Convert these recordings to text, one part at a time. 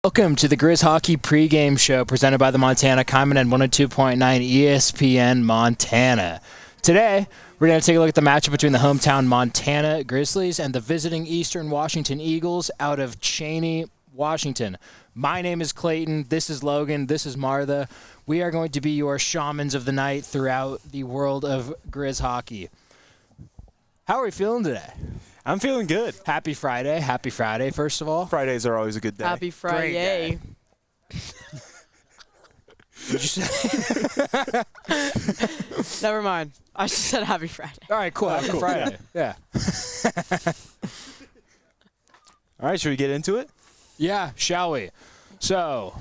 Welcome to the Grizz Hockey pregame show presented by the Montana Kaiman and 102.9 ESPN Montana. Today, we're going to take a look at the matchup between the hometown Montana Grizzlies and the visiting Eastern Washington Eagles out of Cheney, Washington. My name is Clayton. This is Logan. This is Martha. We are going to be your shamans of the night throughout the world of Grizz Hockey. How are we feeling today? I'm feeling good. Happy Friday. Happy Friday, first of all. Fridays are always a good day. Happy Friday. Did you say? Never mind. I just said Happy Friday. All right, cool. Happy Friday. Yeah. All right, should we get into it? Yeah, shall we? So,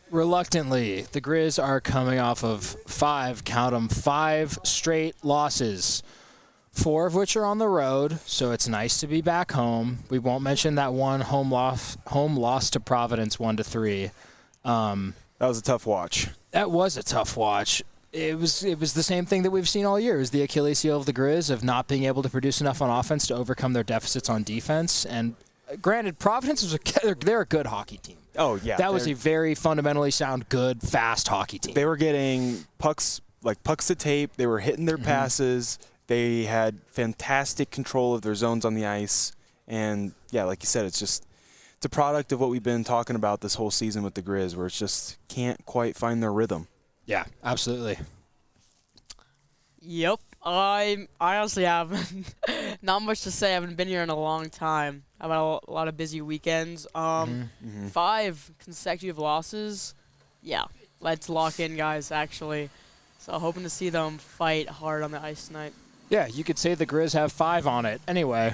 reluctantly, the Grizz are coming off of five straight losses. 4 of which are on the road, so it's nice to be back home. We won't mention that one home loss to Providence 1-3. That was a tough watch. That was a tough watch. It was the same thing that we've seen all year. It was the Achilles heel of the Grizz of not being able to produce enough on offense to overcome their deficits on defense. And granted, Providence they're a good hockey team. Oh yeah, that was a very fundamentally sound, good, fast hockey team. They were getting pucks to tape. They were hitting their passes. They had fantastic control of their zones on the ice. And, yeah, like you said, it's a product of what we've been talking about this whole season with the Grizz, where it's just can't quite find their rhythm. Yeah, absolutely. Yep. I honestly have not much to say. I haven't been here in a long time. I've had a lot of busy weekends. 5 consecutive losses. Yeah, let's lock in, guys, actually. So hoping to see them fight hard on the ice tonight. Yeah, you could say the Grizz have 5 on it. Anyway,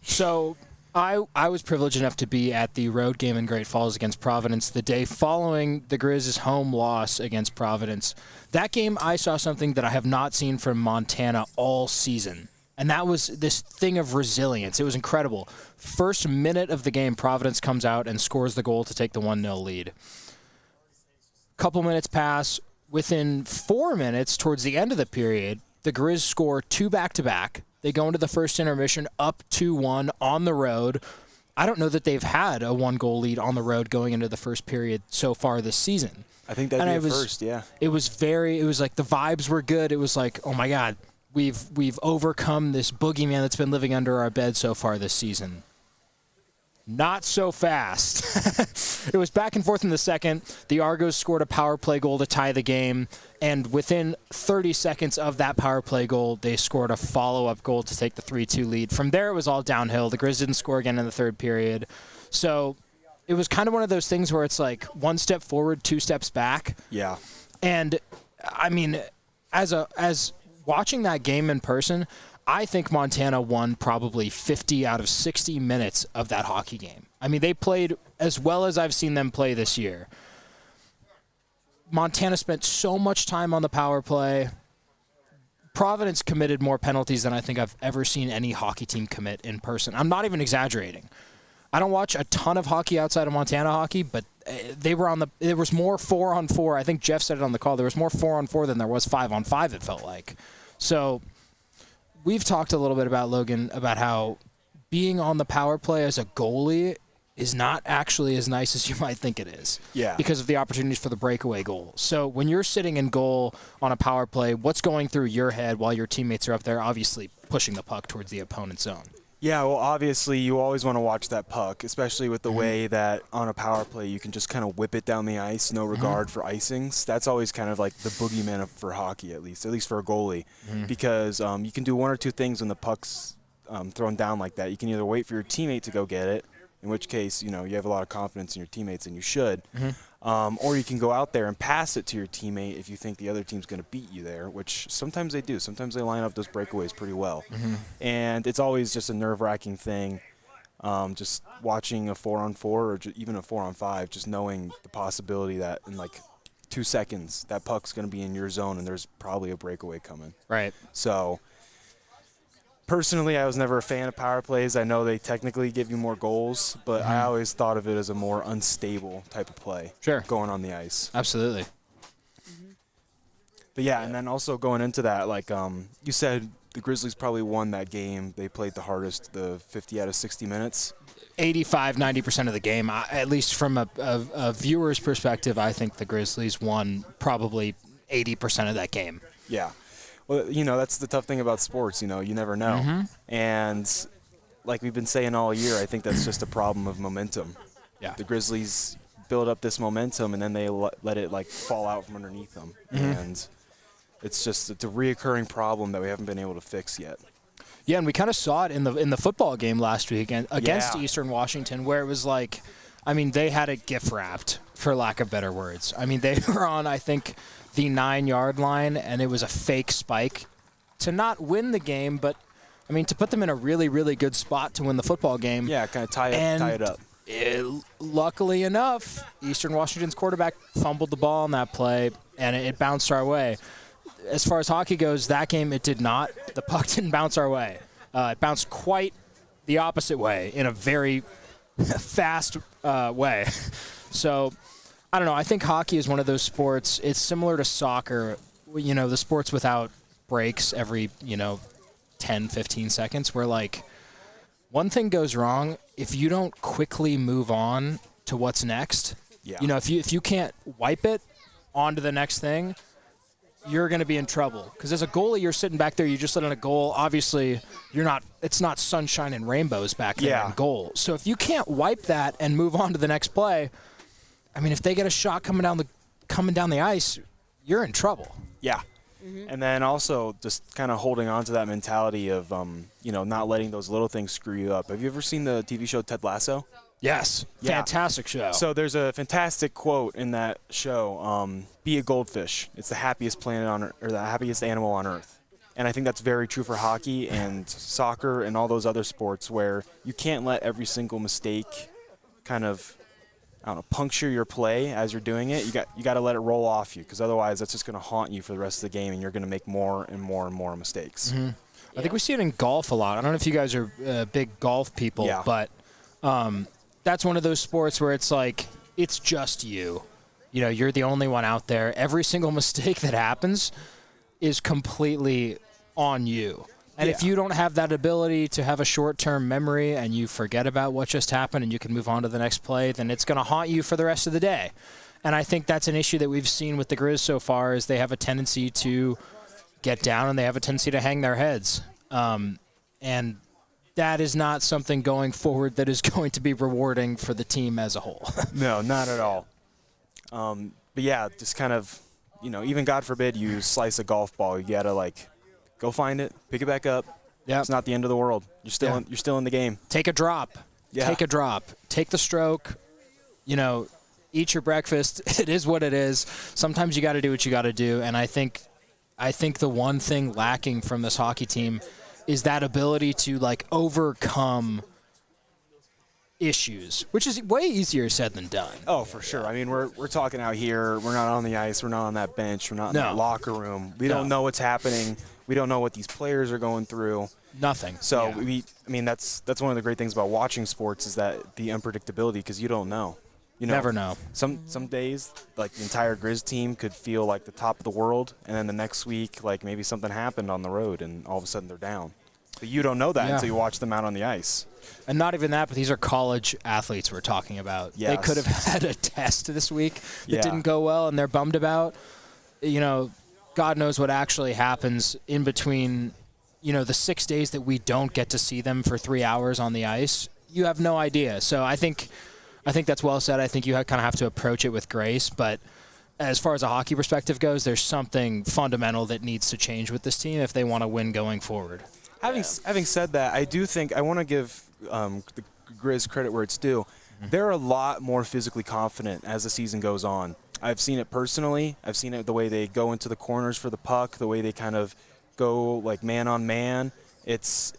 so I was privileged enough to be at the road game in Great Falls against Providence the day following the Grizz's home loss against Providence. That game, I saw something that I have not seen from Montana all season, and that was this thing of resilience. It was incredible. First minute of the game, Providence comes out and scores the goal to take the 1-0 lead. Couple minutes pass. Within 4 minutes, towards the end of the period, the Grizz score 2 back-to-back. They go into the first intermission up 2-1 on the road. I don't know that they've had a 1-goal lead on the road going into the first period so far this season. I think that'd be first, yeah. It was like the vibes were good. It was like, oh my God, we've overcome this boogeyman that's been living under our bed so far this season. Not so fast. It was back and forth in the second. The Argos scored a power play goal to tie the game, and within 30 seconds of that power play goal, they scored a follow-up goal to take the 3-2 lead. From there, it was all downhill. The Grizz didn't score again in the third period. So it was kind of one of those things where it's like 1 step forward, 2 steps back. Yeah. And, I mean, as watching that game in person, I think Montana won probably 50 out of 60 minutes of that hockey game. I mean, they played as well as I've seen them play this year. Montana spent so much time on the power play. Providence committed more penalties than I think I've ever seen any hockey team commit in person. I'm not even exaggerating. I don't watch a ton of hockey outside of Montana hockey, but there was more 4-on-4. I think Jeff said it on the call. There was more 4-on-4 than there was 5-on-5, it felt like. So we've talked a little bit about, Logan, about how being on the power play as a goalie is not actually as nice as you might think it is. Yeah. Because of the opportunities for the breakaway goal. So when you're sitting in goal on a power play, what's going through your head while your teammates are up there obviously pushing the puck towards the opponent's zone? Yeah, well, obviously, you always want to watch that puck, especially with the way that on a power play you can just kind of whip it down the ice, no regard for icings. That's always kind of like the boogeyman for hockey, at least for a goalie, because you can do 1 or 2 things when the puck's thrown down like that. You can either wait for your teammate to go get it, in which case, you have a lot of confidence in your teammates, and you should. Or you can go out there and pass it to your teammate if you think the other team's going to beat you there, which sometimes they do. Sometimes they line up those breakaways pretty well. And it's always just a nerve-wracking thing, just watching a 4-on-4 or even a 4-on-5, just knowing the possibility that in like 2 seconds that puck's going to be in your zone and there's probably a breakaway coming. Right. So personally, I was never a fan of power plays. I know they technically give you more goals, but I always thought of it as a more unstable type of play. Sure. Going on the ice. Absolutely. But yeah, and then also going into that, like you said, the Grizzlies probably won that game. They played the hardest, the 50 out of 60 minutes. 85-90% of the game, at least from a viewer's perspective, I think the Grizzlies won probably 80% of that game. Yeah. Well, that's the tough thing about sports. You never know. Mm-hmm. And like we've been saying all year, I think that's just a problem of momentum. Yeah. The Grizzlies build up this momentum, and then they let it fall out from underneath them. Mm-hmm. And it's a reoccurring problem that we haven't been able to fix yet. Yeah, and we kind of saw it in the football game last week against Yeah. Eastern Washington, where it was like, I mean, they had it gift wrapped, for lack of better words. I mean, they were on, I think, the 9-yard line, and it was a fake spike to not win the game, but I mean, to put them in a really, really good spot to win the football game. Yeah, kind of tie it up. Luckily enough, Eastern Washington's quarterback fumbled the ball on that play, and it bounced our way. As far as hockey goes, that game, it did not. The puck didn't bounce our way. It bounced quite the opposite way in a very fast way. So, I don't know. I think hockey is one of those sports. It's similar to soccer, the sports without breaks every, 10, 15 seconds, where, one thing goes wrong, if you don't quickly move on to what's next, Yeah. if you can't wipe it on to the next thing, you're going to be in trouble. Because as a goalie, you're sitting back there, you just let in a goal. Obviously, it's not sunshine and rainbows back there in goal. So if you can't wipe that and move on to the next play, I mean, if they get a shot coming down the ice, you're in trouble. Yeah. Mm-hmm. And then also just kind of holding on to that mentality of, not letting those little things screw you up. Have you ever seen the TV show Ted Lasso? Yes. Yeah. Fantastic show. So there's a fantastic quote in that show, be a goldfish. It's the happiest the happiest animal on earth. And I think that's very true for hockey and soccer and all those other sports where you can't let every single mistake kind of, puncture your play as you're doing it. You got to let it roll off you, because otherwise that's just going to haunt you for the rest of the game, and you're going to make more and more and more mistakes. Mm-hmm. I think we see it in golf a lot. I don't know if you guys are big golf people, but that's one of those sports where it's like, it's just you. You're the only one out there. Every single mistake that happens is completely on you. And if you don't have that ability to have a short-term memory and you forget about what just happened and you can move on to the next play, then it's going to haunt you for the rest of the day. And I think that's an issue that we've seen with the Grizz so far, is they have a tendency to get down and they have a tendency to hang their heads. And that is not something going forward that is going to be rewarding for the team as a whole. No, not at all. But yeah, just kind of, even God forbid you slice a golf ball, you got to go find it, pick it back up. Yep. It's not the end of the world. You're still in the game. Take a drop. Yeah. Take a drop. Take the stroke. Eat your breakfast. It is what it is. Sometimes you got to do what you got to do. And I think the one thing lacking from this hockey team is that ability to overcome issues, which is way easier said than done. Oh, for sure. I mean, we're talking out here. We're not on the ice. We're not on that bench. We're not in that locker room. We don't know what's happening. We don't know what these players are going through. Nothing. So that's one of the great things about watching sports, is that the unpredictability, because you don't know. You never know. Some days, the entire Grizz team could feel like the top of the world, and then the next week, maybe something happened on the road, and all of a sudden they're down. But you don't know that until you watch them out on the ice. And not even that, but these are college athletes we're talking about. Yes. They could have had a test this week that Yeah. didn't go well, and they're bummed about. God knows what actually happens in between, the 6 days that we don't get to see them for 3 hours on the ice. You have no idea. So I think that's well said. I think you kind of have to approach it with grace. But as far as a hockey perspective goes, there's something fundamental that needs to change with this team if they want to win going forward. Having said that, I do think I want to give the Grizz credit where it's due. Mm-hmm. They're a lot more physically confident as the season goes on. I've seen it personally. I've seen it the way they go into the corners for the puck, the way they kind of go man on man. It's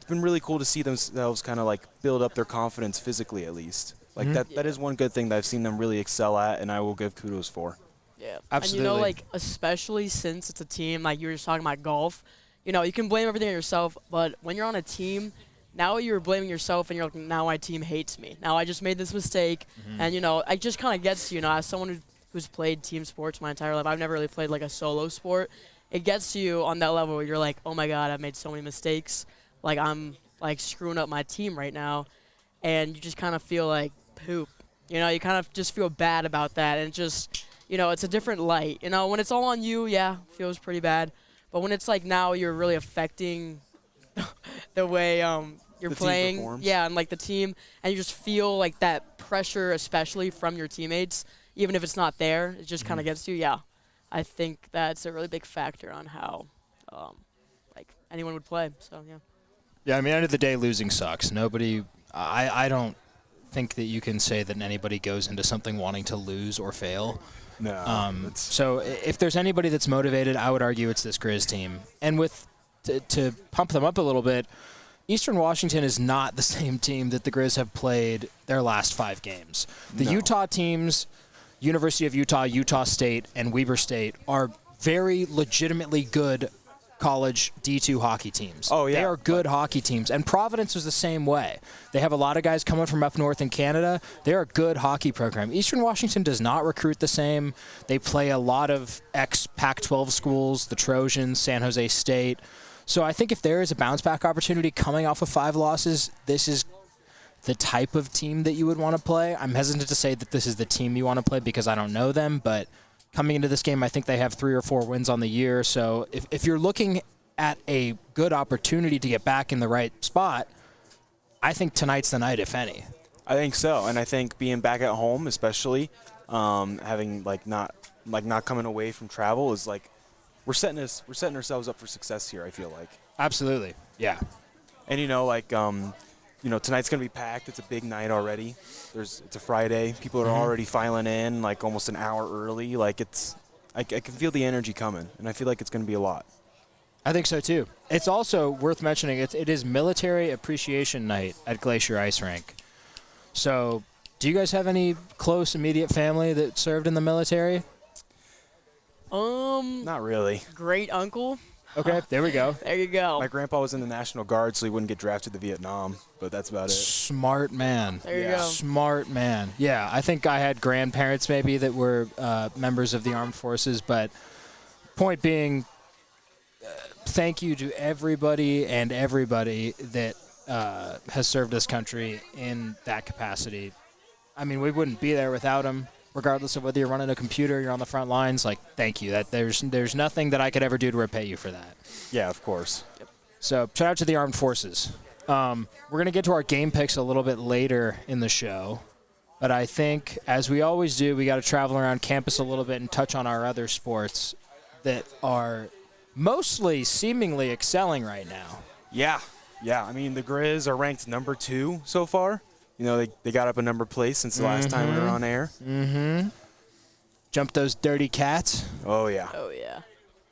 been really cool to see themselves kind of build up their confidence physically, at least. That is one good thing that I've seen them really excel at, and I will give kudos for. Yeah, Absolutely. And especially since it's a team, you were just talking about golf, you can blame everything on yourself, but when you're on a team, now you're blaming yourself, and you're like, now my team hates me. Now I just made this mistake, and, it just kind of gets you, as someone who's played team sports my entire life. I've never really played a solo sport, it gets to you on that level where you're like, oh my God, I've made so many mistakes. Like I'm like screwing up my team right now, and you just kind of feel like poop. You know, you kind of just feel bad about that, and just, you know, it's a different light. You know, when it's all on you, yeah, it feels pretty bad. But when it's like now you're really affecting the way you're The team playing, performs. yeah, and like the team, and you just feel like that pressure, especially from your teammates, even if it's not there, it just kind of gets to you. Yeah, I think that's a really big factor on how like anyone would play. So yeah. Yeah, I mean, end of the day, losing sucks. I don't think that you can say that anybody goes into something wanting to lose or fail. No. So if there's anybody that's motivated, I would argue it's this Grizz team. And to pump them up a little bit, Eastern Washington is not the same team that the Grizz have played their last 5 games. The No. Utah teams, University of Utah, Utah State, and Weber State, are very legitimately good college D2 hockey teams. Oh, yeah. They are good hockey teams. And Providence was the same way. They have a lot of guys coming from up north in Canada. They're a good hockey program. Eastern Washington does not recruit the same. They play a lot of ex-Pac-12 schools, the Trojans, San Jose State. So I think if there is a bounce-back opportunity coming off of 5 losses, this is the type of team that you would want to play. I'm hesitant to say that this is the team you want to play because I don't know them, but coming into this game, I think they have 3 or 4 wins on the year. So if you're looking at a good opportunity to get back in the right spot, I think tonight's the night, if any. I think so, and I think being back at home, especially having not coming away from travel, is like we're setting ourselves up for success here. I feel like, Absolutely. Yeah. and tonight's gonna be packed. It's a big night already. It's a Friday. People are already filing in like almost an hour early. Like I can feel the energy coming, and I feel like it's gonna be a lot. I think so, too. It's also worth mentioning it is Military Appreciation Night at Glacier Ice Rink. So do you guys have any close, immediate family that served in the military? Not really. Great uncle. Okay, there we go. There you go. My grandpa was in the National Guard, so he wouldn't get drafted to Vietnam. But that's about it. Smart man. There you Yeah. go. Smart man. Yeah, I think I had grandparents maybe that were members of the armed forces, but point being, thank you to everybody that has served this country in that capacity. I mean, we wouldn't be there without them, regardless of whether you're running a computer, you're on the front lines. Like, thank you. That there's nothing that I could ever do to repay you for that. Yeah, of course. So shout out to the armed forces. We're going to get to our game picks a little bit later in the show. But I think, as we always do, we got to travel around campus a little bit and touch on our other sports that are mostly seemingly excelling right now. Yeah. I mean, the Grizz are ranked number 2 so far. You know, they got up a number place since the last time we were on air. Jump those dirty cats. Oh, yeah. Oh yeah.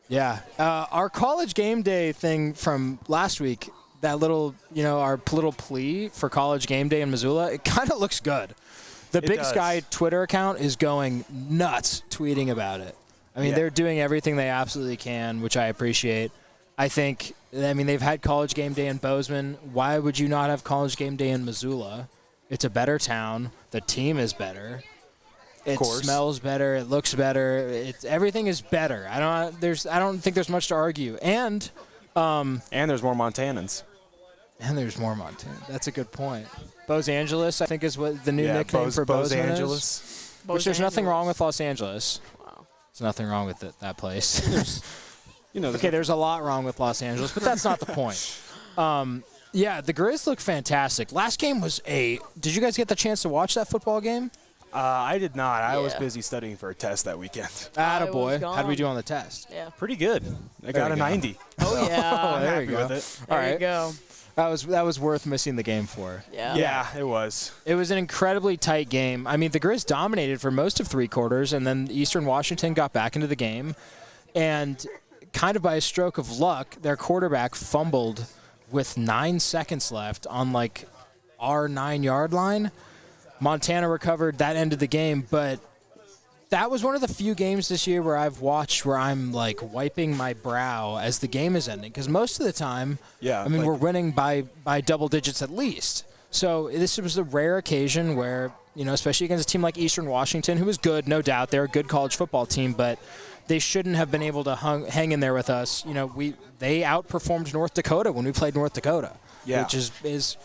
Yeah. Our college game day thing from last week, that little, our little plea for college game day in Missoula, it kind of looks good. The It Big does. Sky Twitter account is going nuts tweeting about it. I mean, Yeah. they're doing everything they absolutely can, which I appreciate. They've had college game day in Bozeman. Why would you not have college game day in Missoula? It's a better town. The team is better. It course. smells better. It looks better. Everything is better. I don't think there's much to argue. And And there's more Montanans. there's more Montana. That's a good point. Bose Angeles, I think, is what the new nickname for Bose Bozeman is. Angeles. Which there's nothing wrong with Los Angeles. Wow. There's nothing wrong with that place. There's Okay, there's a lot wrong with Los Angeles, but that's not the point. Yeah, the Grizz look fantastic. Last game was Did you guys get the chance to watch that football game? I did not. I was Yeah. busy studying for a test that weekend. Attaboy. was How'd we gone. do on the test? Yeah. Pretty good. I got we a go. 90. Oh yeah. I'm there happy you go. with it. There All you right. go. That was worth missing the game for. Yeah. Yeah, it was. It was an incredibly tight game. I mean, the Grizz dominated for most of 3 quarters, and then Eastern Washington got back into the game. And kind of by a stroke of luck, their quarterback fumbled with 9 seconds left on, our 9-yard line. Montana recovered that end of the game, but that was one of the few games this year where I've watched where I'm, wiping my brow as the game is ending. Because most of the time, Yeah, we're winning by double digits at least. So this was a rare occasion where, especially against a team like Eastern Washington, who is good, no doubt. They're a good college football team, but they shouldn't have been able to hang in there with us. You know, they outperformed North Dakota when we played North Dakota, which is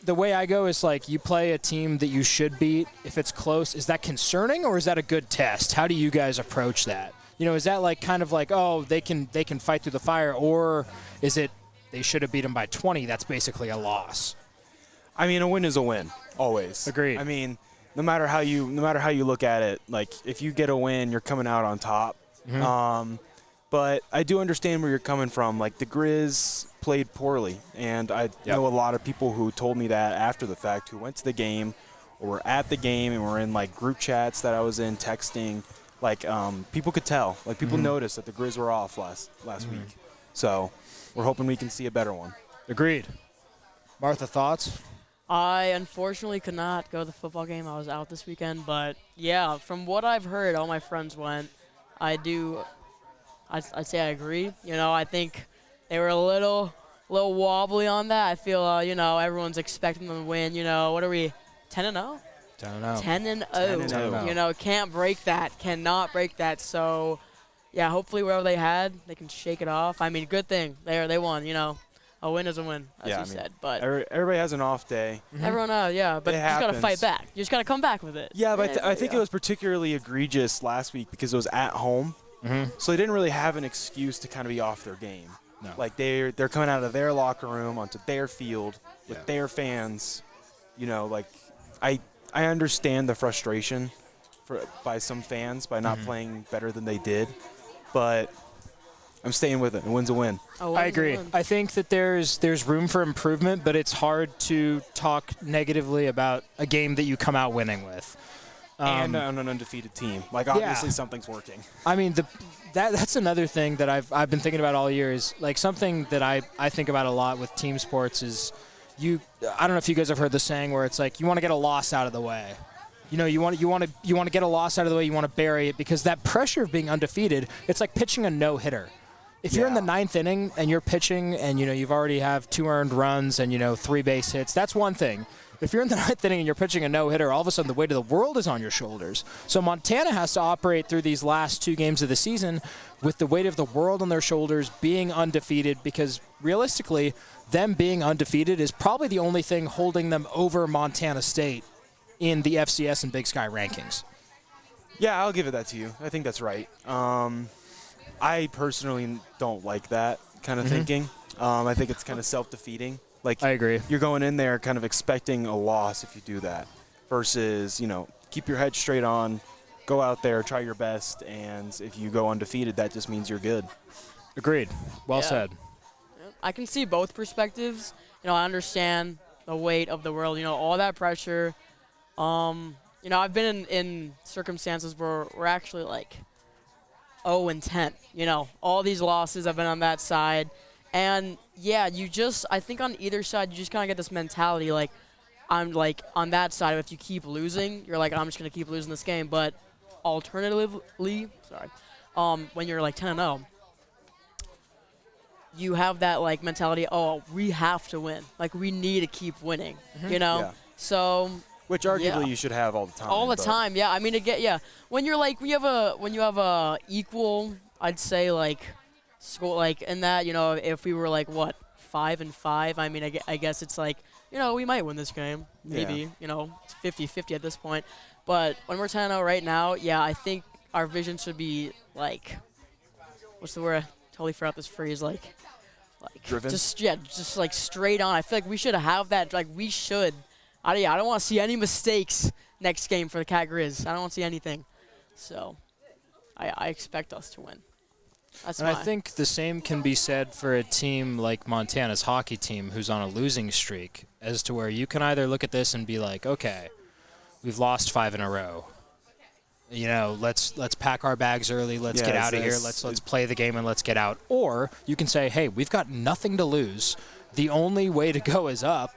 the way I go is like you play a team that you should beat. If it's close, is that concerning or is that a good test? How do you guys approach that? You know, is that like kind of like, oh, they can fight through the fire, or is it they should have beat them by 20? That's basically a loss. I mean, a win is a win, always. Agreed. I mean, no matter how you look at it, like if you get a win, you're coming out on top. But I do understand where you're coming from. Like the Grizz played poorly, and I know a lot of people who told me that after the fact, who went to the game or were at the game and were in like group chats that I was in, texting. Like people could tell. Like people noticed that the Grizz were off last week. So we're hoping we can see a better one. Agreed. Martha, thoughts? I unfortunately could not go to the football game. I was out this weekend, but yeah, from what I've heard, all my friends went. I'd say I agree. You know, I think they were a little wobbly on that. I feel, you know, everyone's expecting them to win. You know, what are we, 10-0? 10-0. 10-0. You know, can't break that. Cannot break that. So, yeah, hopefully wherever they had, they can shake it off. I mean, good thing. They won, you know. A win is a win, as you said. But everybody has an off day. Everyone knows, yeah. But you just got to fight back. You just got to come back with it. Yeah, but I think it was particularly egregious last week because it was at home. So they didn't really have an excuse to kind of be off their game. No. Like they're coming out of their locker room onto their field with their fans. You know, like I understand the frustration by some fans by not playing better than they did, but I'm staying with it. A win's a win. I agree. I think that there's room for improvement, but it's hard to talk negatively about a game that you come out winning with. And on an undefeated team. Like, obviously something's working. I mean, that's another thing that I've been thinking about all year is, like, something that I think about a lot with team sports is I don't know if you guys have heard the saying where it's like you want to get a loss out of the way. You know, you want to get a loss out of the way, you want to bury it, because that pressure of being undefeated, it's like pitching a no-hitter. If you're in the 9th inning and you're pitching and, you know, you've already have 2 earned runs and, you know, 3 base hits, that's one thing. If you're in the 9th inning and you're pitching a no-hitter, all of a sudden the weight of the world is on your shoulders. So Montana has to operate through these last 2 games of the season with the weight of the world on their shoulders, being undefeated, because realistically, them being undefeated is probably the only thing holding them over Montana State in the FCS and Big Sky rankings. Yeah, I'll give it that to you. I think that's right. I personally don't like that kind of thinking. I think it's kind of self-defeating. Like, I agree. You're going in there kind of expecting a loss if you do that versus, you know, keep your head straight on, go out there, try your best, and if you go undefeated, that just means you're good. Agreed. Well said. I can see both perspectives. You know, I understand the weight of the world, you know, all that pressure. You know, I've been in circumstances where we're actually like 0-10. You know, all these losses, I've been on that side. And, yeah, I think on either side, you just kind of get this mentality, like, I'm, like, on that side, if you keep losing, you're like, I'm just going to keep losing this game. But alternatively, when you're, like, 10-0, you have that, like, mentality, oh, we have to win. Like, we need to keep winning, you know? Yeah. So... Which arguably you should have all the time. All the time, yeah. I mean, when you're, like, when you have a equal, I'd say, like... School, like, in that, you know, if we were like 5-5, I mean, I guess it's like, you know, we might win this game, maybe, you know, it's 50-50 at this point. But when we're 10-0 right now, yeah, I think our vision should be like, what's the word? I totally forgot this phrase, like driven. Just like straight on. I feel like we should have that. Like we should. I don't want to see any mistakes next game for the Cat Grizz. I don't want to see anything. So, I expect us to win. I think the same can be said for a team like Montana's hockey team who's on a losing streak, as to where you can either look at this and be like, okay, we've lost 5 in a row. You know, let's pack our bags early, let's get out of here, let's play the game and let's get out. Or you can say, hey, we've got nothing to lose. The only way to go is up.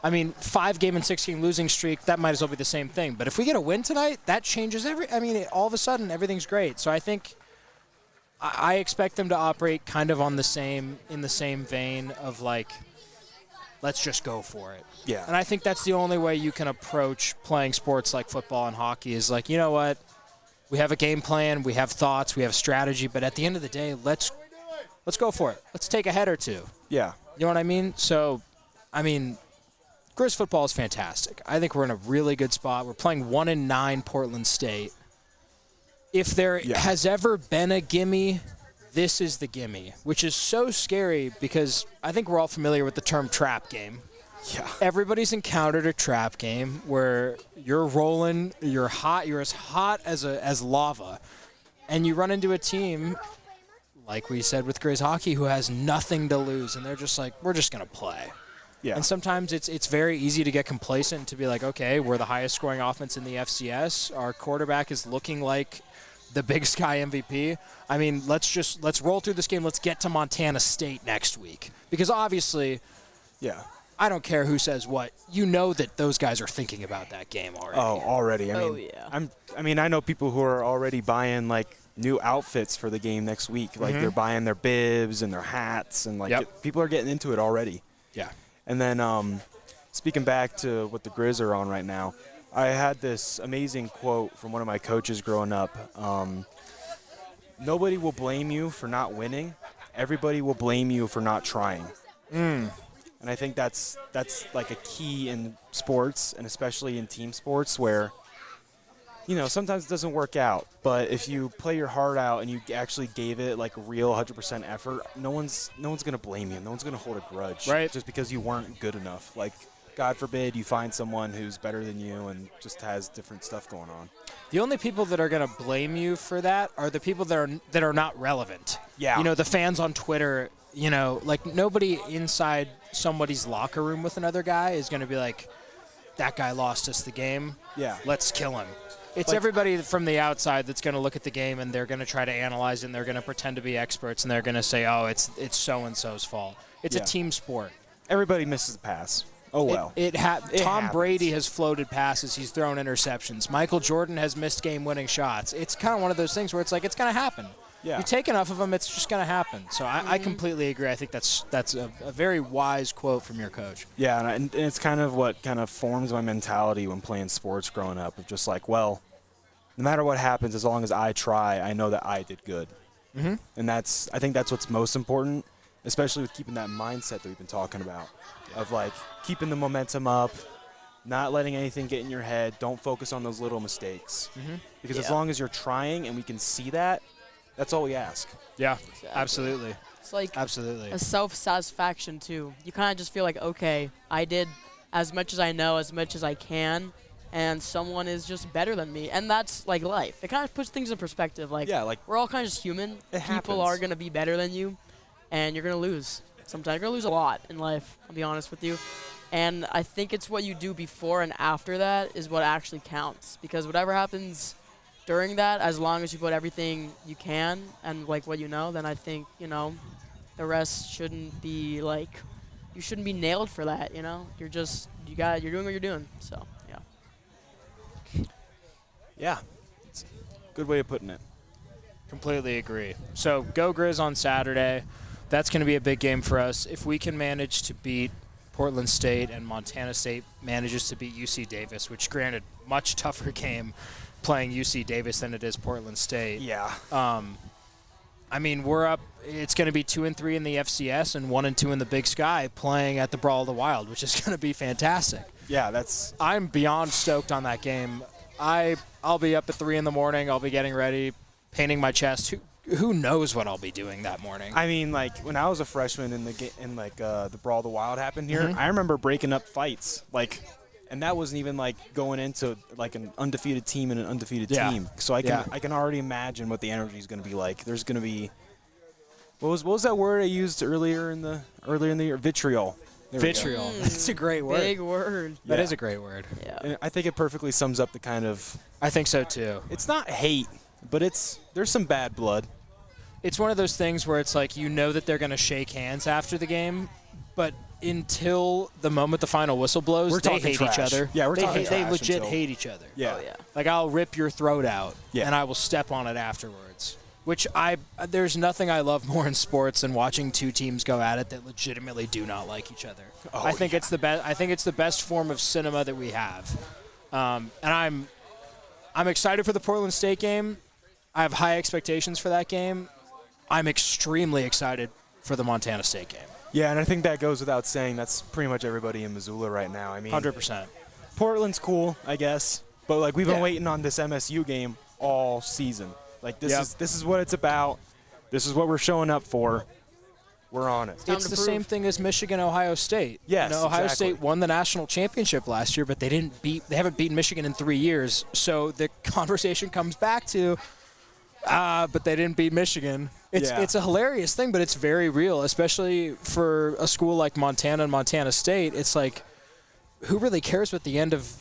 I mean, 5-game and 6-game losing streak, that might as well be the same thing. But if we get a win tonight, that changes all of a sudden everything's great. So I think I expect them to operate kind of in the same vein of like, let's just go for it. Yeah. And I think that's the only way you can approach playing sports like football and hockey is like, you know what? We have a game plan. We have thoughts. We have strategy. But at the end of the day, let's go for it. Let's take a head or two. Yeah. You know what I mean? So, I mean, Grizz football is fantastic. I think we're in a really good spot. We're playing 1-9 Portland State. If there has ever been a gimme, this is the gimme, which is so scary because I think we're all familiar with the term trap game. Yeah. Everybody's encountered a trap game where you're rolling, you're hot, you're as hot as lava, and you run into a team, like we said with Grizz hockey, who has nothing to lose, and they're just like, we're just going to play. Yeah. And sometimes it's very easy to get complacent to be like, okay, we're the highest scoring offense in the FCS. Our quarterback is looking like the Big Sky MVP. I mean, let's roll through this game. Let's get to Montana State next week. Because obviously, Yeah. I don't care who says what. You know that those guys are thinking about that game already. Oh, already. I mean, I know people who are already buying like new outfits for the game next week. Like they're buying their bibs and their hats, and like people are getting into it already. Yeah. And then speaking back to what the Grizz are on right now, I had this amazing quote from one of my coaches growing up. Nobody will blame you for not winning. Everybody will blame you for not trying. And I think that's like a key in sports, and especially in team sports, where sometimes it doesn't work out. But if you play your heart out and you actually gave it like a real 100% effort, no one's gonna blame you. No one's gonna hold a grudge, right? Just because you weren't good enough. Like, God forbid you find someone who's better than you and just has different stuff going on. The only people that are going to blame you for that are the people that are not relevant. Yeah. The fans on Twitter. Like nobody inside somebody's locker room with another guy is going to be like, that guy lost us the game. Yeah. Let's kill him. It's Like, everybody from the outside that's going to look at the game and they're going to try to analyze it and they're going to pretend to be experts and they're going to say, oh, it's so-and-so's fault. It's a team sport. Everybody misses a pass. Oh, well. Tom happens. Brady has floated passes. He's thrown interceptions. Michael Jordan has missed game-winning shots. It's kind of one of those things where it's like, it's going to happen. Yeah. You take enough of them, it's just going to happen. So I completely agree. I think that's a very wise quote from your coach. Yeah, and it's kind of what kind of forms my mentality when playing sports growing up, of just like, well, no matter what happens, as long as I try, I know that I did good. Mm-hmm. And I think that's what's most important, especially with keeping that mindset that we've been talking about, of like keeping the momentum up, not letting anything get in your head. Don't focus on those little mistakes. Because as long as you're trying and we can see that, that's all we ask. Yeah, Exactly. absolutely. It's like Absolutely. a self-satisfaction too. You kind of just feel like, okay, I did as much as I know, as much as I can, and someone is just better than me. And that's like life. It kind of puts things in perspective. Like, we're all kind of just human. It People happens. are going to be better than you, and you're going to lose. Sometimes you're going to lose a lot in life, I'll be honest with you. And I think it's what you do before and after that is what actually counts. Because whatever happens during that, as long as you put everything you can and like what you know, then I think, the rest shouldn't be like, you shouldn't be nailed for that, You're just, you're doing what you're doing. So, yeah. Yeah. It's a good way of putting it. Completely agree. So go Grizz on Saturday. That's going to be a big game for us. If we can manage to beat Portland State and Montana State manages to beat UC Davis, which granted, much tougher game playing UC Davis than it is Portland State. Yeah. I mean, we're up. It's going to be 2-3 in the FCS and 1-2 in the Big Sky, playing at the Brawl of the Wild, which is going to be fantastic. Yeah, I'm beyond stoked on that game. I'll be up at 3 in the morning. I'll be getting ready, painting my chest. Who knows what I'll be doing that morning? I mean, like when I was a freshman and the Brawl of the Wild happened here, I remember breaking up fights, and that wasn't even like going into like an undefeated team and an undefeated team. So I can already imagine what the energy is going to be like. There's going to be what was that word I used earlier in the year? Vitriol. There we go. Vitriol. That's a great word. Big word. That is a great word. Yeah. And I think it perfectly sums up the kind of. I think so too. It's not hate, but there's some bad blood. It's one of those things where it's like that they're going to shake hands after the game, but until the moment the final whistle blows, they hate each other. Yeah, they legit hate each other. Yeah. Oh, yeah. Like I'll rip your throat out, Yeah. and I will step on it afterwards. Which there's nothing I love more in sports than watching two teams go at it that legitimately do not like each other. I think it's the best. I think it's the best form of cinema that we have, and I'm excited for the Portland State game. I have high expectations for that game. I'm extremely excited for the Montana State game. Yeah, and I think that goes without saying. That's pretty much everybody in Missoula right now. I mean, 100%. Portland's cool, I guess, but like we've been Yeah. waiting on this MSU game all season. Like Yep. this is what it's about. This is what we're showing up for. We're on it. Time It's to the prove. same thing as Michigan-Ohio State. Yes, Ohio exactly. State won the national championship last year, but they haven't beaten Michigan in 3 years. So the conversation comes back to, but they didn't beat Michigan. It's a hilarious thing, but it's very real, especially for a school like Montana and Montana State. It's like, who really cares what the end of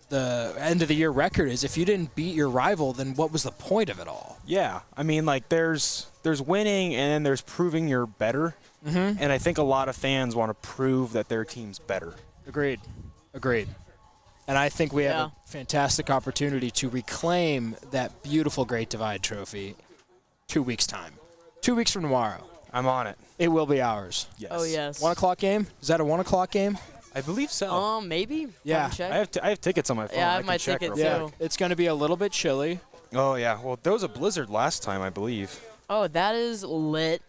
the year record is? If you didn't beat your rival, then what was the point of it all? Yeah, I mean, like there's winning and then there's proving you're better, and I think a lot of fans want to prove that their team's better. Agreed. And I think we have Yeah. a fantastic opportunity to reclaim that beautiful Great Divide trophy 2 weeks' time. 2 weeks from tomorrow. I'm on it. It will be ours. Yes. Oh, yes. 1 o'clock game? Is that a 1 o'clock game? I believe so. Maybe. Yeah. Haven't checked. I have tickets on my phone. Yeah, I have can my check ticket, real too. quick. It's going to be a little bit chilly. Oh yeah. Well, there was a blizzard last time, I believe. Oh, that is lit.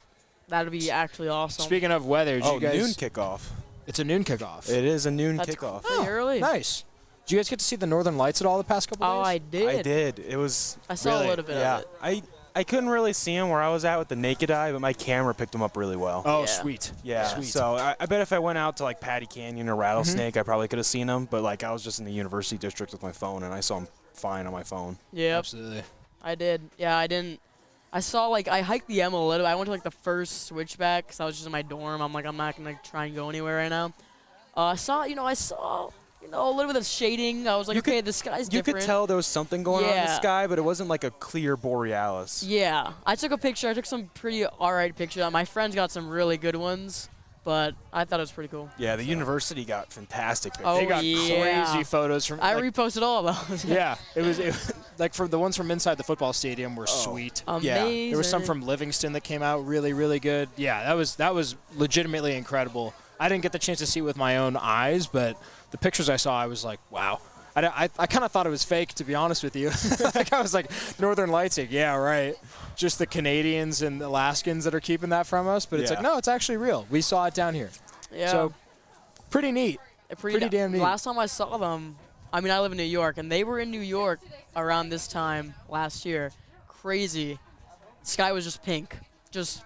That'd be actually awesome. Speaking of weather, did Oh, you guys? noon kickoff. It's a noon kickoff. It is a noon That's kickoff. pretty early. Nice. Did you guys get to see the Northern Lights at all the past couple days? Oh, I did. I did. It was. I saw really, a little bit yeah. of it. I couldn't really see them where I was at with the naked eye, but my camera picked them up really well. Oh, Yeah. sweet. Yeah. Sweet. So I bet if I went out to like Patty Canyon or Rattlesnake, I probably could have seen them. But like I was just in the University District with my phone, and I saw them fine on my phone. Yep, Absolutely. I did. Yeah, I didn't. I saw I hiked the M a little. I went to like the first switchback because I was just in my dorm. I'm like, I'm not gonna try and go anywhere right now. I saw a little bit of shading. I was like, You okay, could- the sky's You different. could tell there was something going on in the Yeah. sky, but it wasn't like a clear borealis. Yeah, I took a picture. I took some pretty alright pictures. My friends got some really good ones, but I thought it was pretty cool. Yeah, the university got fantastic pictures. Oh, They got yeah. crazy photos from. I like, reposted all of those. yeah, it was like from the ones from inside the football stadium were sweet. Amazing. There was some from Livingston that came out really, really good. Yeah, that was legitimately incredible. I didn't get the chance to see it with my own eyes, but the pictures I saw, I was like, wow. I kind of thought it was fake, to be honest with you. Like I was like, Northern Lights, like, yeah, right. Just the Canadians and Alaskans that are keeping that from us, but it's Yeah. like, no, it's actually real. We saw it down here. Yeah. So, pretty neat. Pretty damn neat. Last time I saw them, I mean, I live in New York, and they were in New York around this time last year. Crazy. The sky was just pink. Just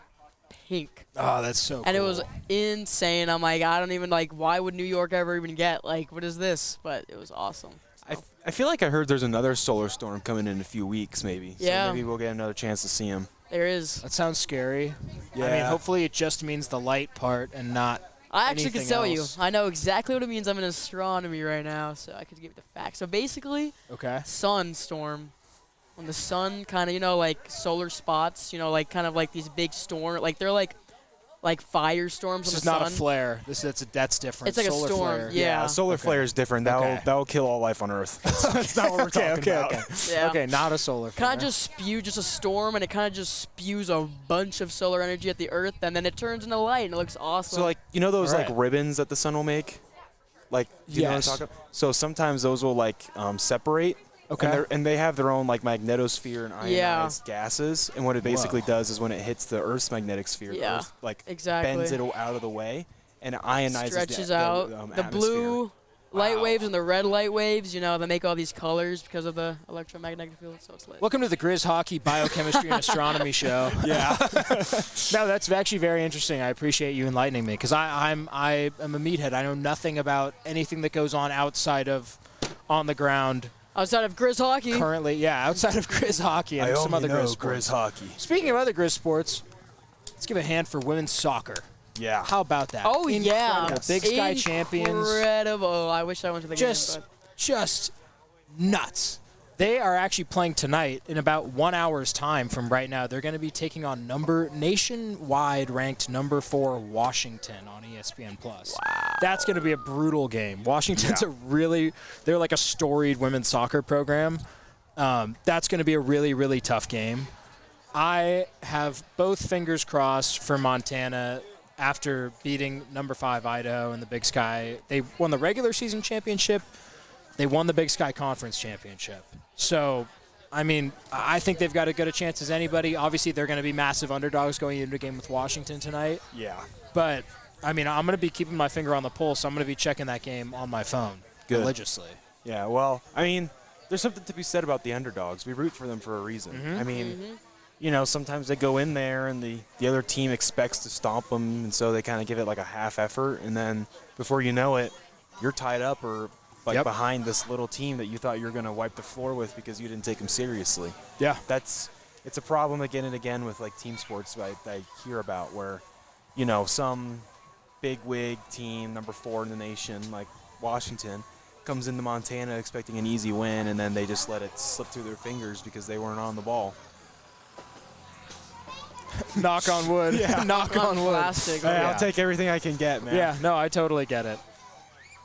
pink. Oh, that's so And it cool. was insane. I'm like, I don't even, why would New York ever even get, what is this? But it was awesome. I feel like I heard there's another solar storm coming in a few weeks, maybe. Yeah. So maybe we'll get another chance to see him. There is. That sounds scary. I mean, Yeah. hopefully it just means the light part and not. I actually anything can tell else. you. I know exactly what it means. I'm in astronomy right now, so I could give you the facts. So basically, Okay. sun storm. When the sun kind of, solar spots, kind of like these big storm, they're like firestorms This on is the not sun. a flare. that's different. It's like a Solar storm, flare. yeah. A solar Okay. flare is different. Okay. That'll kill all life on Earth. That's not what we're talking about. Yeah. Okay, not a solar flare. Kind of just spew just a storm, and it kind of just spews a bunch of solar energy at the Earth, and then it turns into light, and it looks awesome. So those All right. ribbons that the sun will make, do you know what I'm Yes. talking about? So sometimes those will separate. Okay. And they have their own magnetosphere and ionized Yeah. gases. And what it basically Whoa. does is when it hits the Earth's magnetic sphere, the Yeah, Earth exactly. bends it out of the way and it ionizes stretches the out. The atmosphere. blue light Wow. waves and the red light waves, they make all these colors because of the electromagnetic field, so it's lit. Welcome to the Grizz Hockey Biochemistry and Astronomy Show. Yeah. No, that's actually very interesting. I appreciate you enlightening me because I am a meathead. I know nothing about anything that goes on outside of on the ground Outside of Grizz hockey. currently. Yeah, outside of Grizz Hockey and I some only other know Grizz sports. Grizz hockey. Speaking of other Grizz sports, let's give a hand for women's soccer. Yeah. How about that? Oh, yeah. Incredible. Big Sky champions. Incredible. I wish I went to the Just, game. just nuts. They are actually playing tonight in about 1 hour's time from right now. They're going to be taking on nationwide ranked number 4 Washington on ESPN Plus. Wow. That's going to be a brutal game. Washington's they're like a storied women's soccer program. That's going to be a really, really tough game. I have both fingers crossed for Montana after beating number 5 Idaho in the Big Sky. They won the regular season championship. They won the Big Sky Conference championship. So, I mean, I think they've got as good a chance as anybody. Obviously, they're going to be massive underdogs going into a game with Washington tonight. Yeah. But, I mean, I'm going to be keeping my finger on the pulse. I'm going to be checking that game on my phone religiously. Yeah, well, I mean, there's something to be said about the underdogs. We root for them for a reason. Mm-hmm. I mean, you know, sometimes they go in there and the other team expects to stomp them, and so they kind of give it like a half effort, and then before you know it, you're tied up or like behind this little team that you thought you were going to wipe the floor with because you didn't take them seriously. Yeah. It's a problem again and again with like team sports I hear about where, you know, some big wig team, number 4 in the nation, like Washington, comes into Montana expecting an easy win, and then they just let it slip through their fingers because they weren't on the ball. Knock on wood. Yeah. Knock on wood. Plastic. Hey, Yeah. I'll take everything I can get, man. Yeah, no, I totally get it.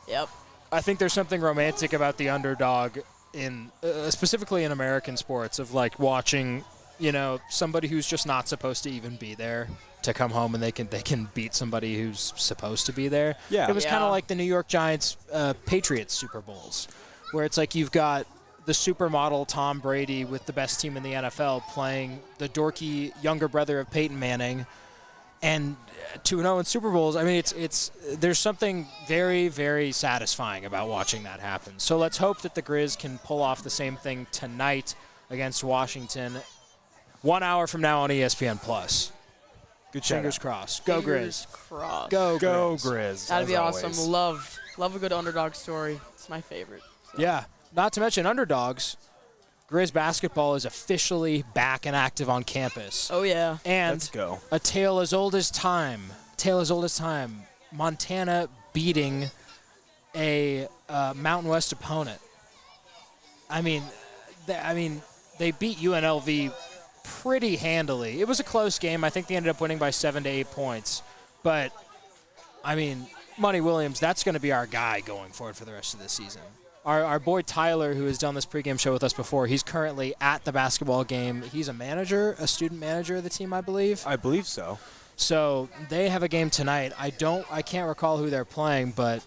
Yep. I think there's something romantic about the underdog in specifically in American sports of like watching, you know, somebody who's just not supposed to even be there to come home and they can beat somebody who's supposed to be there. Yeah. It was kind Yeah. of like the New York Giants Patriots Super Bowls, where it's like you've got the supermodel Tom Brady with the best team in the NFL playing the dorky younger brother of Peyton Manning, and 2-0 in Super Bowls. I mean, it's there's something very, very satisfying about watching that happen. So let's hope that the Grizz can pull off the same thing tonight against Washington, 1 hour from now on ESPN Plus. Good shout Fingers out. crossed. Go Fingers Grizz. crossed. Go Go Grizz. Grizz. That'd as be always. awesome. Love a good underdog story. It's my favorite. So. Yeah. Not to mention underdogs. Grizz basketball is officially back and active on campus. Oh yeah. And Let's go. a tale as old as time. Montana beating a Mountain West opponent. I mean, they beat UNLV pretty handily. It was a close game. I think they ended up winning by 7 to 8 points. But, I mean, Monty Williams, that's going to be our guy going forward for the rest of the season. Our boy Tyler, who has done this pregame show with us before, he's currently at the basketball game. He's a student manager of the team, I believe. I believe so. So they have a game tonight. I can't recall who they're playing, but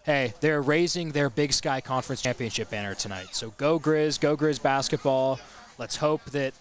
hey, they're raising their Big Sky Conference Championship banner tonight. So go Grizz basketball. Let's hope that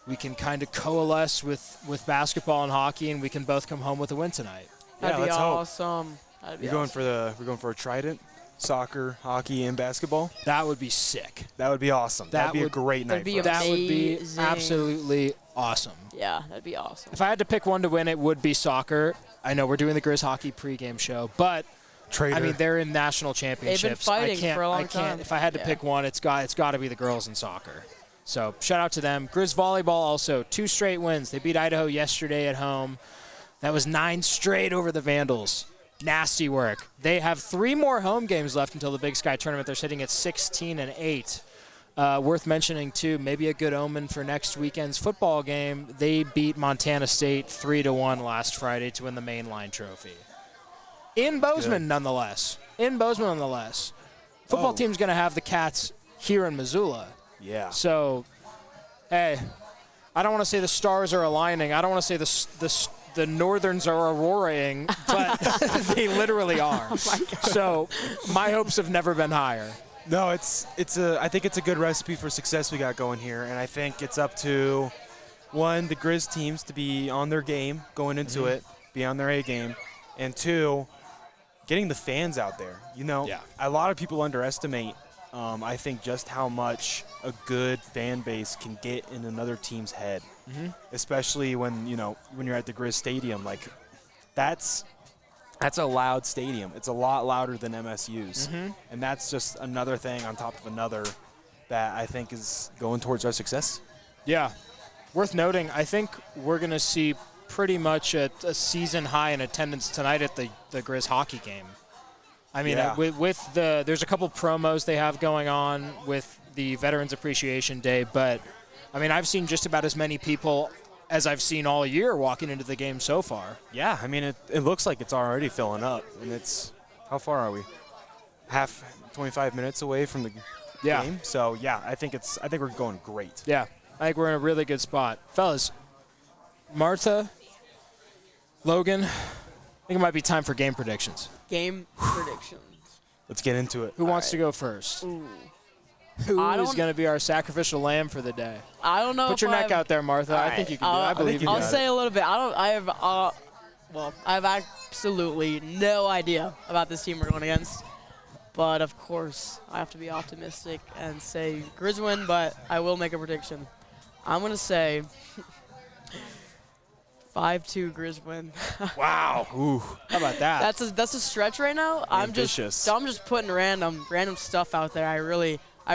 we can kind of coalesce with basketball and hockey, and we can both come home with a win tonight. That'd be let's hope. awesome. That'd be We're going awesome. for a trident, soccer, hockey, and basketball. That would be sick. That would be awesome. That That'd be a would- great that'd night be for us. That would be Amazing. absolutely awesome. Yeah, that'd be awesome. If I had to pick one to win, it would be soccer. I know we're doing the Grizz hockey pregame show, but Traitor. I mean they're in national championships. fighting I can't, for a long I can't. time. If I had to Yeah. pick one, it's got to be the girls in soccer. So shout out to them. Grizz volleyball also 2 straight wins. They beat Idaho yesterday at home. That was 9 straight over the Vandals. Nasty work. They have 3 more home games left until the Big Sky tournament. They're sitting at 16-8. Worth mentioning, too, maybe a good omen for next weekend's football game. They beat Montana State 3-1 last Friday to win the Mainline Trophy. In Bozeman, nonetheless. Football team's going to have the Cats here in Missoula. Yeah. So, hey, I don't want to say the stars are aligning. I don't want to say the Northerns are auroraing, but they literally are. So my hopes have never been higher. No, I think it's a good recipe for success we got going here, and I think it's up to one, the Grizz teams to be on their game going into it, be on their A game, and 2, getting the fans out there. You know, Yeah. a lot of people underestimate, I think, just how much a good fan base can get in another team's head, especially when you're at the Grizz Stadium. Like, that's a loud stadium. It's a lot louder than MSU's, and that's just another thing on top of another that I think is going towards our success. Yeah. Worth noting, I think we're going to see pretty much a season high in attendance tonight at the Grizz hockey game. I mean, Yeah. there's a couple promos they have going on with the Veterans Appreciation Day, but I mean, I've seen just about as many people as I've seen all year walking into the game so far. Yeah, I mean, it looks like it's already filling up, and it's how far are we? 25 minutes away from the game. So yeah, I think we're going great. Yeah, I think we're in a really good spot. Fellas, Martha, Logan, I think it might be time for game predictions. Game predictions. Let's get into it. Who wants to go first? Ooh. Who I is don't- going to be our sacrificial lamb for the day? I don't know. Put if your I neck have- out there, Martha. I think you can do it. I believe you I'll got say it. a little bit. I have absolutely no idea about this team we're going against. But of course, I have to be optimistic and say Grizz win. But I will make a prediction. I'm gonna say 5-2 Grizz win. Wow. Ooh. How about that? That's a stretch right now. I'm Ambitious. just putting random stuff out there. I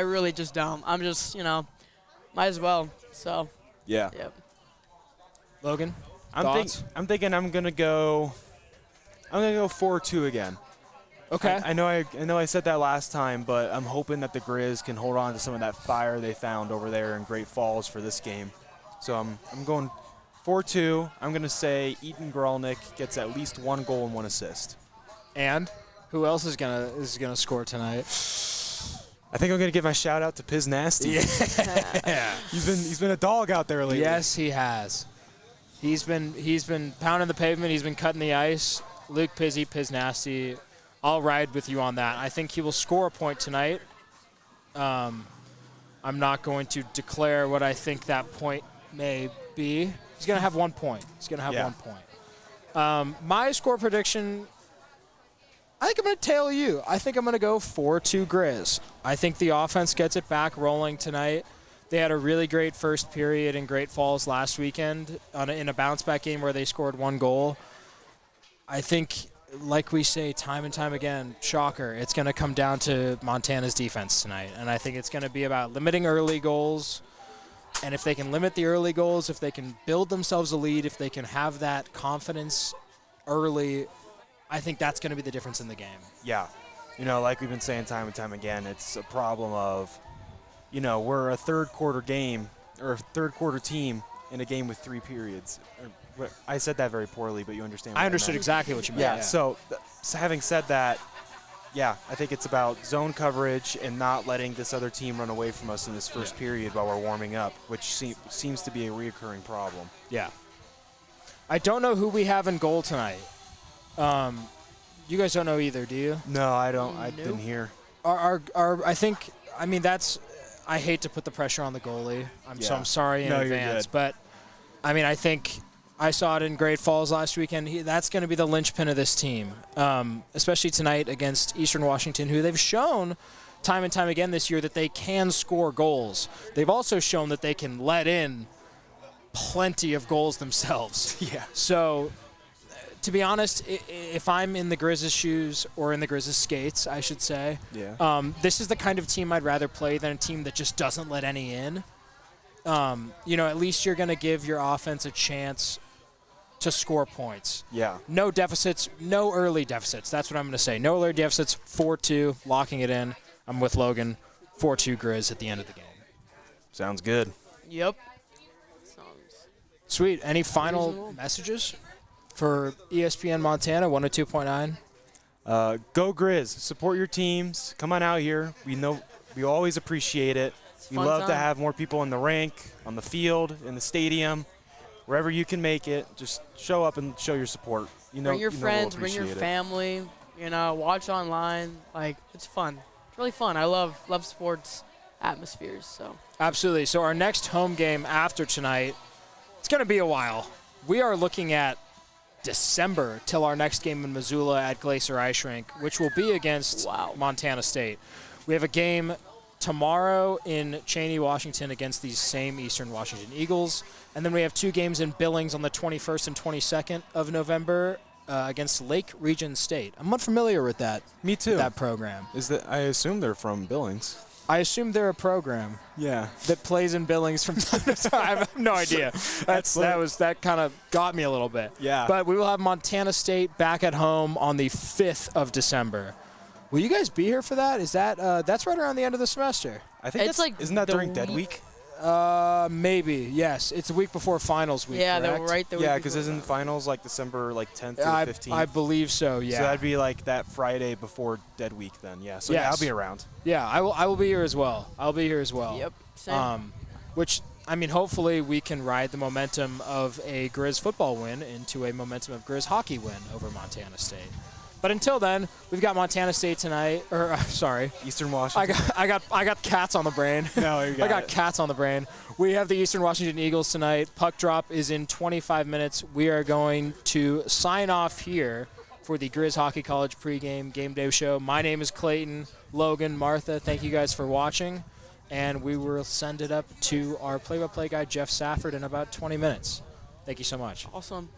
really just don't. I'm just might as well. So Yeah. yep. Logan, I'm thoughts? thinking I'm gonna go 4-2 again. Okay. I know I said that last time, but I'm hoping that the Grizz can hold on to some of that fire they found over there in Great Falls for this game. So I'm going 4-2. I'm gonna say Eaton Grolnick gets at least 1 goal and 1 assist. And who else is gonna score tonight? I think I'm gonna give my shout out to Piz Nasty. Yeah. He's been a dog out there lately. Yes, he has. He's been pounding the pavement. He's been cutting the ice. Luke Pizzy, Piz Nasty. I'll ride with you on that. I think he will score a point tonight. I'm not going to declare what I think that point may be. He's going to have 1 point. He's going to have Yeah. 1 point. My score prediction, I think I'm going to tail you. I think I'm going to go 4-2 Grizz. I think the offense gets it back rolling tonight. They had a really great first period in Great Falls last weekend in a bounce-back game where they scored 1 goal. I think, like we say time and time again, shocker, it's going to come down to Montana's defense tonight. And I think it's going to be about limiting early goals. And if they can limit the early goals, if they can build themselves a lead, if they can have that confidence early, I think that's going to be the difference in the game. Yeah. Like we've been saying time and time again, it's a problem of, we're a third quarter game or a third quarter team in a game with 3 periods. I said that very poorly, but you understand what I understood meant. exactly what you meant. Yeah, so having said that, yeah, I think it's about zone coverage and not letting this other team run away from us in this first period while we're warming up, which seems to be a reoccurring problem. Yeah. I don't know who we have in goal tonight. You guys don't know either, do you? No, I don't. I Nope. didn't hear. I hate to put the pressure on the goalie. So Yeah. I'm sorry in No, you're advance. good. But, I think I saw it in Great Falls last weekend. That's going to be the linchpin of this team, especially tonight against Eastern Washington, who they've shown time and time again this year that they can score goals. They've also shown that they can let in plenty of goals themselves. Yeah. So, to be honest, if I'm in the Grizz's shoes, or in the Grizz's skates, I should say, Yeah. this is the kind of team I'd rather play than a team that just doesn't let any in. At least you're going to give your offense a chance to score points. Yeah. No deficits, no early deficits. That's what I'm going to say. No early deficits, 4-2, locking it in. I'm with Logan, 4-2 Grizz at the end of the game. Sounds good. Yep. Sounds Sweet. Any final reasonable. messages for ESPN Montana 102.9? Go Grizz. Support your teams. Come on out here. We always appreciate it. It's a We fun love to time. have more people in the rink, on the field, in the stadium, wherever you can make it. Just show up and show your support. Bring your we'll friends, bring your appreciate it. family. Watch online. It's fun. It's really fun. I love sports atmospheres. So Absolutely. So our next home game after tonight, it's going to be a while. We are looking at December till our next game in Missoula at Glacier Ice Rink, which will be against Wow. Montana State. We have a game tomorrow in Cheney, Washington against these same Eastern Washington Eagles. And then we have 2 games in Billings on the 21st and 22nd of November against Lake Region State. I'm unfamiliar with that Me too. program. I assume they're from Billings. I assume they're a program Yeah. that plays in Billings from time to time. I have no idea. That kind of got me a little bit. Yeah. But we will have Montana State back at home on the 5th of December. Will you guys be here for that? Is that that's right around the end of the semester? I think It's that's like isn't that the during Dead week- Week? Maybe. Yes, it's a week before finals week. yeah, they're correct? right there. Yeah, because isn't finals like December 10th or 15th? I believe so. Yeah. So that'd be like that Friday before Dead Week then. Yeah. So yeah, Yes. I'll be around. Yeah, I will be here as well. I'll be here as well. Yep. Same. Which, hopefully we can ride the momentum of a Grizz football win into a momentum of Grizz hockey win over Montana State. But until then, we've got Montana State tonight. Or sorry, Eastern Washington. I got cats on the brain. No, you got I got it. cats on the brain. We have the Eastern Washington Eagles tonight. Puck drop is in 25 minutes. We are going to sign off here for the Grizz Hockey College pregame game day show. My name is Clayton, Logan, Martha. Thank you guys for watching. And we will send it up to our play-by-play guy, Jeff Safford, in about 20 minutes. Thank you so much. Awesome.